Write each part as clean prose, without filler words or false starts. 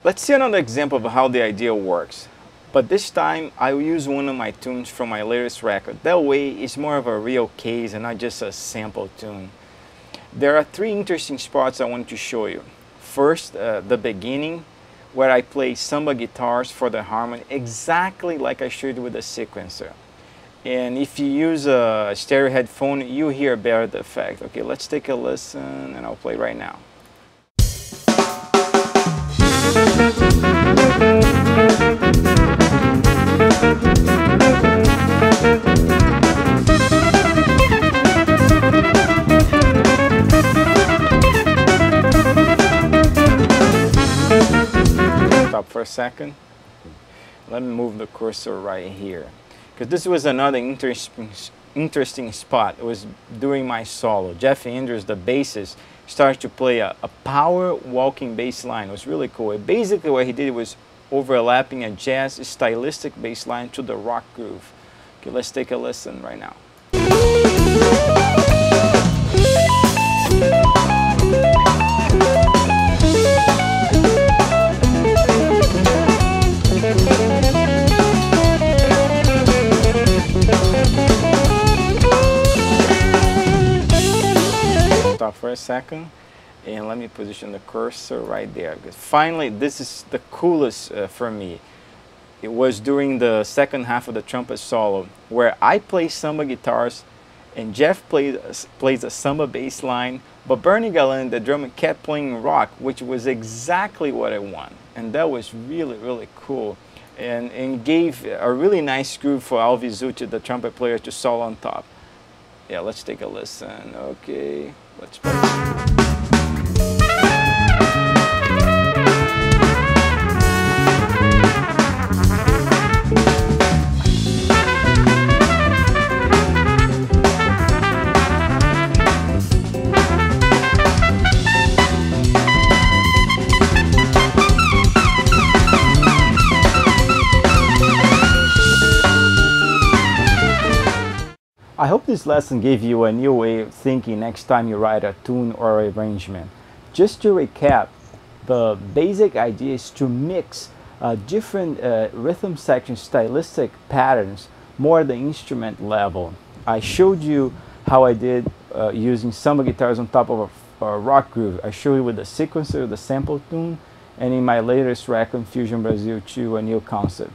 Let's see another example of how the idea works. But this time I will use one of my tunes from my latest record. That way it's more of a real case and not just a sample tune. There are three interesting spots I want to show you. First, the beginning, where I play samba guitars for the harmony exactly like I showed you with the sequencer. And if you use a stereo headphone, you hear better the effect. Okay, let's take a listen and I'll play right now. Stop for a second. Let me move the cursor right here, because this was another interesting spot. It was during my solo. Jeff Andrews, the bassist, started to play a power walking bass line. It was really cool. Basically what he did was overlapping a jazz stylistic bass line to the rock groove. Okay, let's take a listen right now. Stop for a second and let me position the cursor right there, because finally this is the coolest for me. It was during the second half of the trumpet solo where I play samba guitars and Jeff plays a samba bass line, but Bernie Galan, the drummer, kept playing rock, which was exactly what I want. And that was really, really cool, and gave a really nice groove for Alvis Zucchi, the trumpet player, to solo on top. Yeah, let's take a listen. Okay, let's play. I hope this lesson gave you a new way of thinking next time you write a tune or arrangement. Just to recap, the basic idea is to mix different rhythm section stylistic patterns more at the instrument level. I showed you how I did using samba guitars on top of a rock groove. I showed you with the sequencer, the sample tune, and in my latest record, Fusion Brazil 2, a new concept.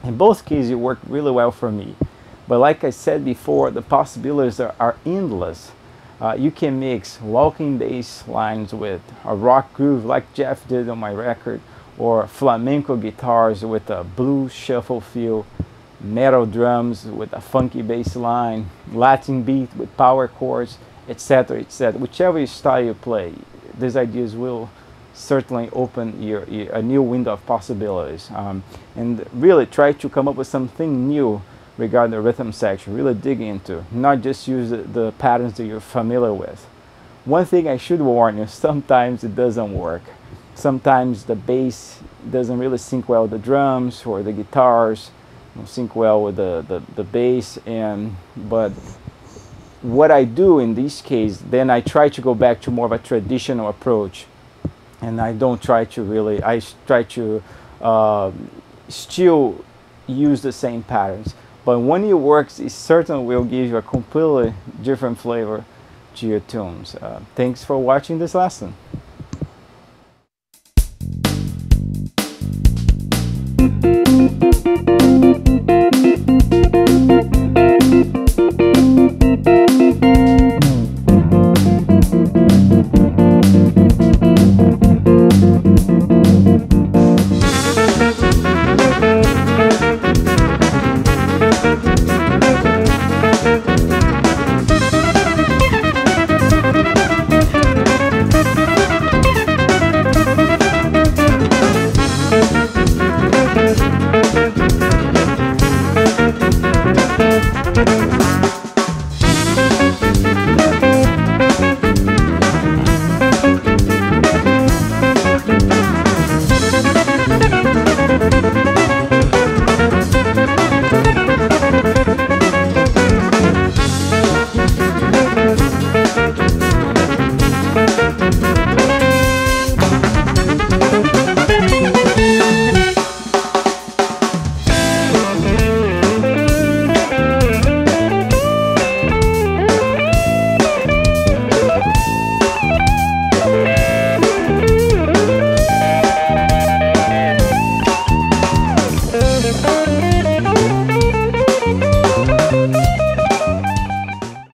In both cases, it worked really well for me. But like I said before, the possibilities are endless. You can mix walking bass lines with a rock groove like Jeff did on my record, or flamenco guitars with a blues shuffle feel, metal drums with a funky bass line, Latin beat with power chords, etc., etc. Whichever style you play, these ideas will certainly open a new window of possibilities. And really try to come up with something new regarding the rhythm section. Really dig into, not just use the patterns that you're familiar with. One thing I should warn you, sometimes it doesn't work. Sometimes the bass doesn't really sync well with the drums, or the guitars don't sync well with the bass. But what I do in this case, then I try to go back to more of a traditional approach, and I don't try to really, I try to still use the same patterns. But when it works, it certainly will give you a completely different flavor to your tunes. Thanks for watching this lesson.